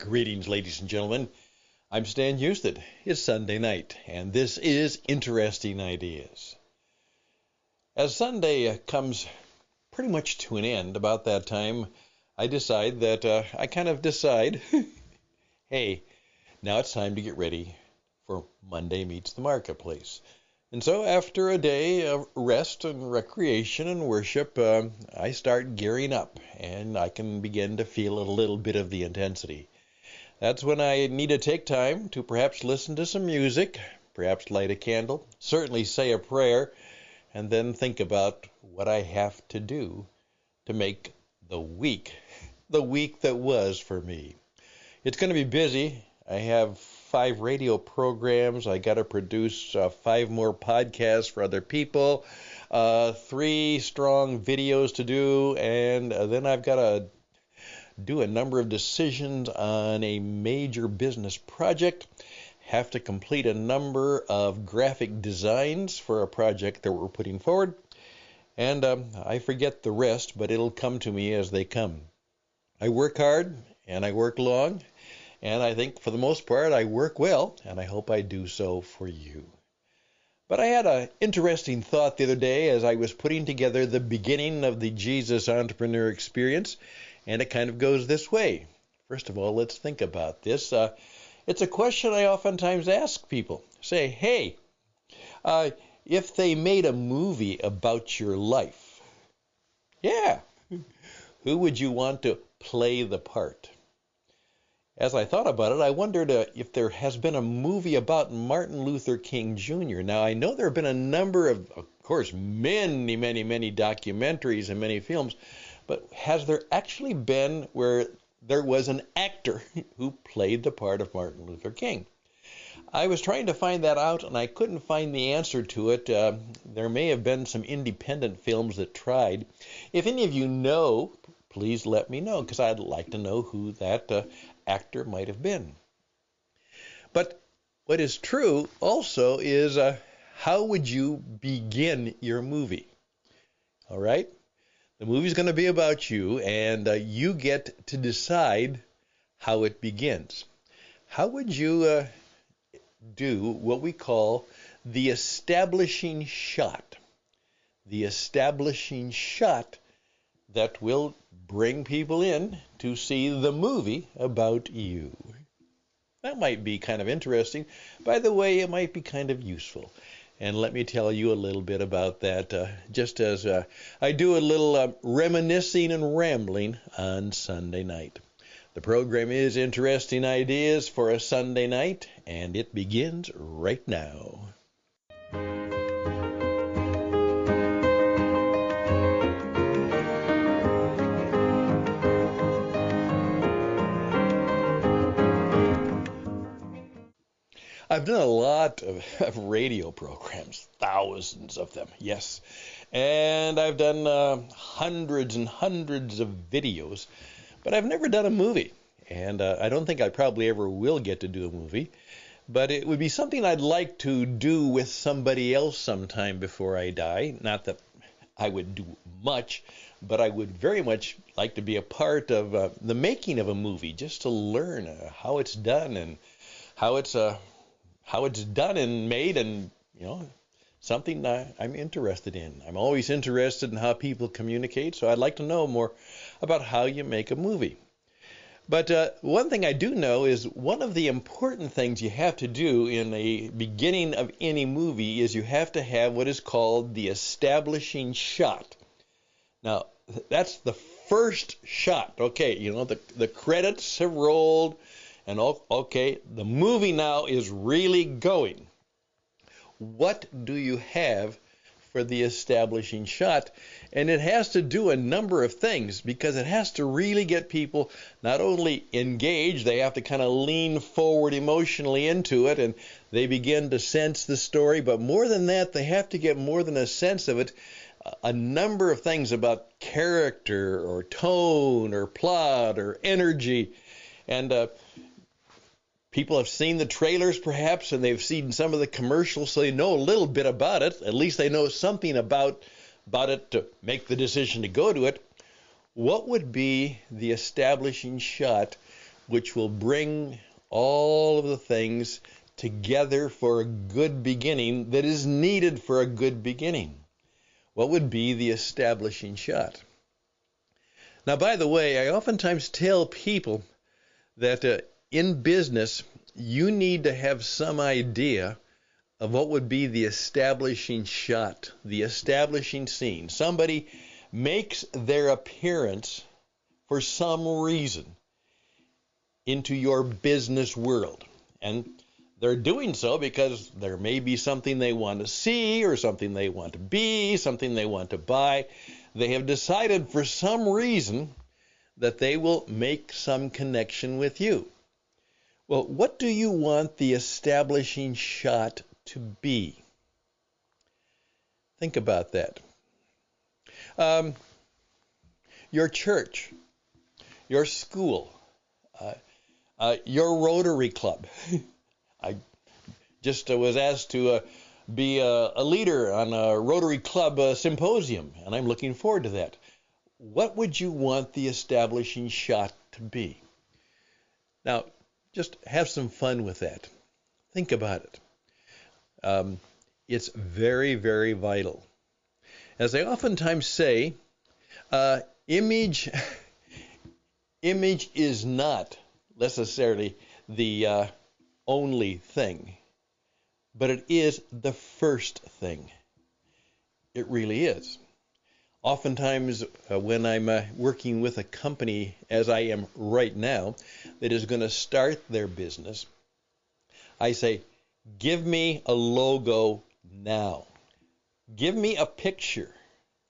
Greetings, ladies and gentlemen. I'm Stan Houston. It's Sunday night, and this is Interesting Ideas. As Sunday comes pretty much to an end, about that time, I decide, hey, now it's time to get ready for Monday Meets the Marketplace. And so after a day of rest and recreation and worship, I start gearing up, and I can begin to feel a little bit of the intensity. That's when I need to take time to perhaps listen to some music, perhaps light a candle, certainly say a prayer, and then think about what I have to do to make the week that was for me. It's going to be busy. I have 5 radio programs. I got to produce 5 more podcasts for other people, 3 strong videos to do, and then I've got to do a number of decisions on a major business project, have to complete a number of graphic designs for a project that we're putting forward, and I forget the rest, but it'll come to me as they come. I work hard, and I work long, and I think for the most part I work well, and I hope I do so for you. But I had an interesting thought the other day as I was putting together the beginning of the Jesus Entrepreneur Experience, and it kind of goes this way. First of all, let's think about this. It's a question I oftentimes ask people. Say, hey, if they made a movie about your life, yeah, who would you want to play the part? As I thought about it, I wondered if there has been a movie about Martin Luther King Jr. Now, I know there have been a number of course, many documentaries and many films, but has there actually been where there was an actor who played the part of Martin Luther King? I was trying to find that out, and I couldn't find the answer to it. There may have been some independent films that tried. If any of you know, please let me know, because I'd like to know who that actor might have been. But what is true also is how would you begin your movie? All right? The movie's going to be about you, and you get to decide how it begins. How would you do what we call the establishing shot? The establishing shot that will bring people in to see the movie about you. That might be kind of interesting. By the way, it might be kind of useful. And let me tell you a little bit about that, just as I do a little reminiscing and rambling on Sunday night. The program is Interesting Ideas for a Sunday night, and it begins right now. I've done a lot of radio programs, thousands of them, yes. And I've done hundreds and hundreds of videos, but I've never done a movie. And I don't think I probably ever will get to do a movie. But it would be something I'd like to do with somebody else sometime before I die. Not that I would do much, but I would very much like to be a part of the making of a movie, just to learn how it's done and how it's done and made, and something I'm interested in. I'm always interested in how people communicate, so I'd like to know more about how you make a movie. But one thing I do know is one of the important things you have to do in the beginning of any movie is you have to have what is called the establishing shot. Now, that's the first shot. Okay, the credits have rolled, and okay, the movie now is really going. What do you have for the establishing shot? And it has to do a number of things, because it has to really get people not only engaged, they have to kind of lean forward emotionally into it, and they begin to sense the story. But more than that, they have to get more than a sense of it, a number of things about character or tone or plot or energy. And people have seen the trailers perhaps, and they've seen some of the commercials, so they know a little bit about it. At least they know something about it to make the decision to go to it. What would be the establishing shot which will bring all of the things together for a good beginning that is needed for a good beginning. What would be the establishing shot? Now, by the way, I oftentimes tell people that in business, you need to have some idea of what would be the establishing shot, the establishing scene. Somebody makes their appearance for some reason into your business world. And they're doing so because there may be something they want to see or something they want to be, something they want to buy. They have decided for some reason that they will make some connection with you. Well, what do you want the establishing shot to be? Think about that. Your church, your school, your Rotary Club. I just was asked to be a leader on a Rotary Club symposium, and I'm looking forward to that. What would you want the establishing shot to be? Now, just have some fun with that. Think about it. It's very, very vital. As I oftentimes say, image is not necessarily the only thing, but it is the first thing. It really is. Oftentimes when I'm working with a company, as I am right now, that is going to start their business, I say, give me a logo now. Give me a picture.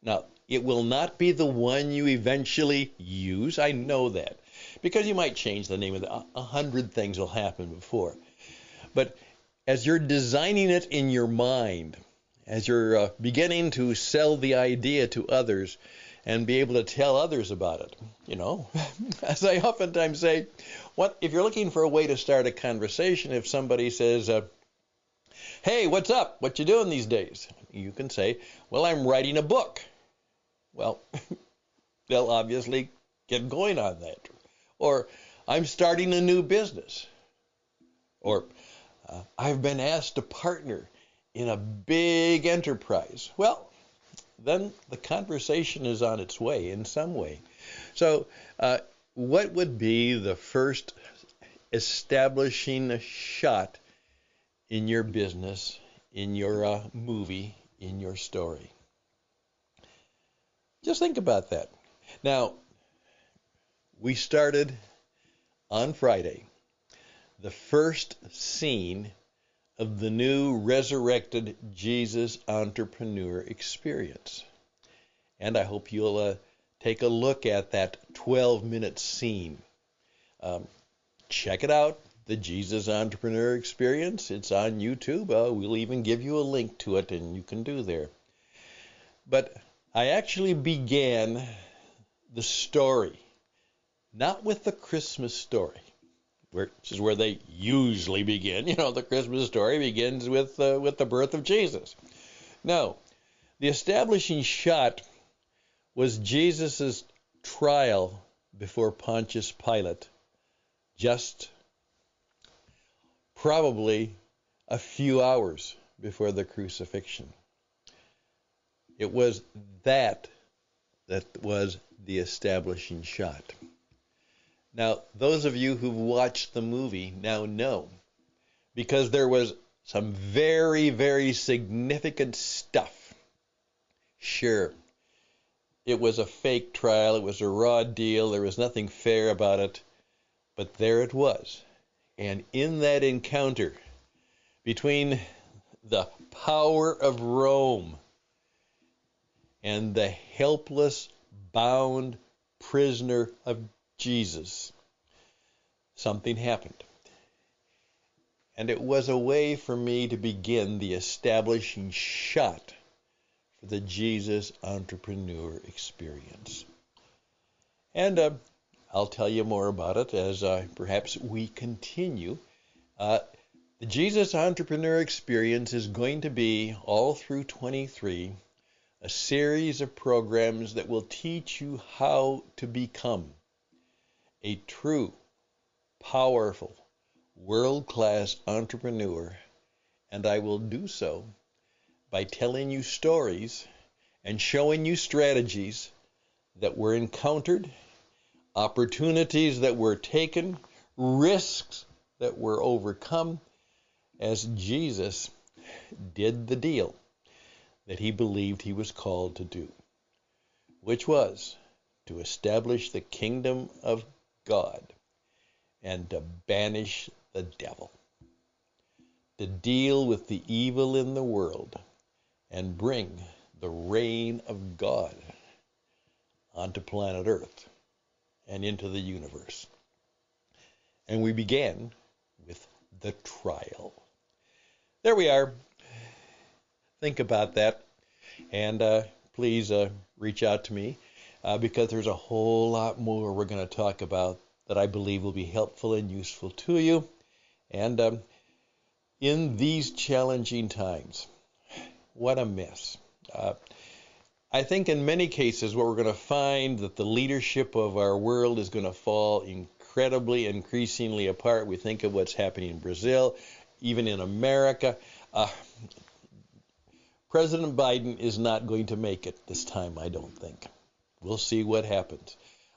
Now, it will not be the one you eventually use. I know that. Because you might change the name of it. 100 things will happen before. But as you're designing it in your mind, as you're beginning to sell the idea to others and be able to tell others about it, as I oftentimes say, if you're looking for a way to start a conversation, if somebody says, hey, what's up? What you doing these days? You can say, well, I'm writing a book. Well, they'll obviously get going on that. Or, I'm starting a new business. Or, I've been asked to partner in a big enterprise. Well, then the conversation is on its way in some way. So, what would be the first establishing shot in your business, in your movie, in your story? Just think about that. Now, we started on Friday the first scene of the new resurrected Jesus entrepreneur experience. And I hope you'll take a look at that 12-minute scene. Check it out, the Jesus entrepreneur experience. It's on YouTube. We'll even give you a link to it, and you can do there. But I actually began the story not with the Christmas story, which is where they usually begin. The Christmas story begins with the birth of Jesus. No, the establishing shot was Jesus' trial before Pontius Pilate, just probably a few hours before the crucifixion. It was that was the establishing shot. Now, those of you who've watched the movie now know, because there was some very, very significant stuff. Sure, it was a fake trial, it was a raw deal, there was nothing fair about it, but there it was. And in that encounter between the power of Rome and the helpless, bound prisoner of Jesus, something happened. And it was a way for me to begin the establishing shot for the Jesus entrepreneur experience. And I'll tell you more about it as perhaps we continue. The Jesus entrepreneur experience is going to be all through 23 a series of programs that will teach you how to become a true powerful, world-class entrepreneur, and I will do so by telling you stories and showing you strategies that were encountered, opportunities that were taken, risks that were overcome as Jesus did the deal that he believed he was called to do, which was to establish the kingdom of God and to banish the devil, to deal with the evil in the world and bring the reign of God onto planet Earth and into the universe. And we began with the trial. There we are. Think about that, and please reach out to me because there's a whole lot more we're going to talk about that I believe will be helpful and useful to you. And in these challenging times, what a mess. I think in many cases what we're going to find that the leadership of our world is going to fall increasingly apart. We think of what's happening in Brazil, even in America. President Biden is not going to make it this time, I don't think. We'll see what happens.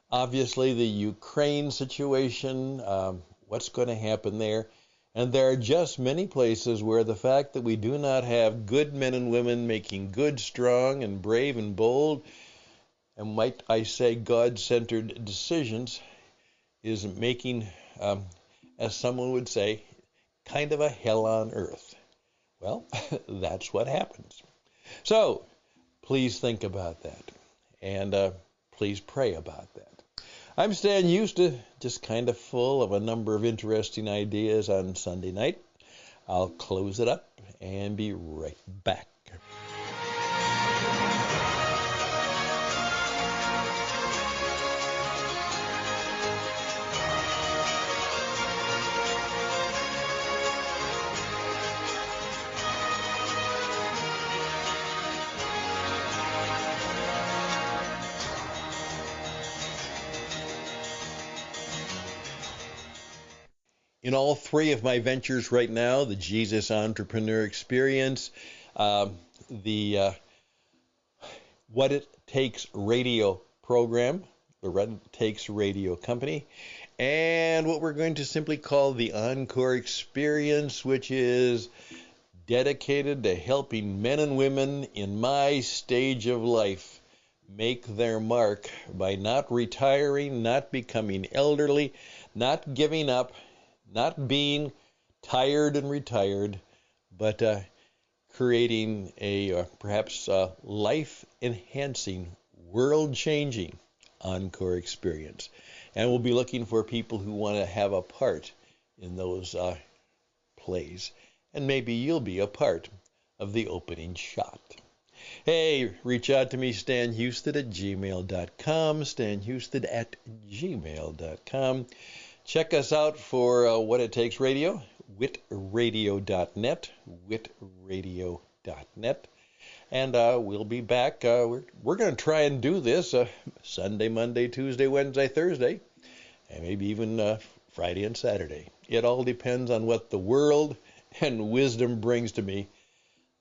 Obviously, the Ukraine situation, what's going to happen there? And there are just many places where the fact that we do not have good men and women making good, strong, and brave and bold, and might I say God-centered decisions, is making, as someone would say, kind of a hell on earth. Well, that's what happens. So, please think about that, and please pray about that. I'm Stan Houston, just kind of full of a number of interesting ideas on Sunday night. I'll close it up and be right back. In all three of my ventures right now, the Jesus Entrepreneur Experience, the What It Takes radio program, the What It Takes radio company, and what we're going to simply call the Encore Experience, which is dedicated to helping men and women in my stage of life make their mark by not retiring, not becoming elderly, not giving up, not being tired and retired, but creating a perhaps life-enhancing, world-changing encore experience. And we'll be looking for people who want to have a part in those plays. And maybe you'll be a part of the opening shot. Hey, reach out to me, stanhouston@gmail.com, stanhouston@gmail.com. Check us out for What It Takes Radio, witradio.net, witradio.net. And we'll be back. We're going to try and do this Sunday, Monday, Tuesday, Wednesday, Thursday, and maybe even Friday and Saturday. It all depends on what the world and wisdom brings to me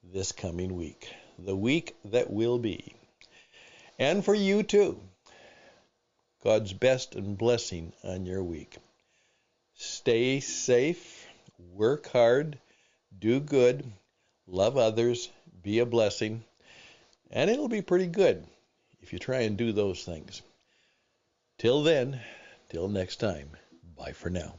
this coming week, the week that will be. And for you too, God's best and blessing on your week. Stay safe, work hard, do good, love others, be a blessing, and it'll be pretty good if you try and do those things. Till then, till next time, bye for now.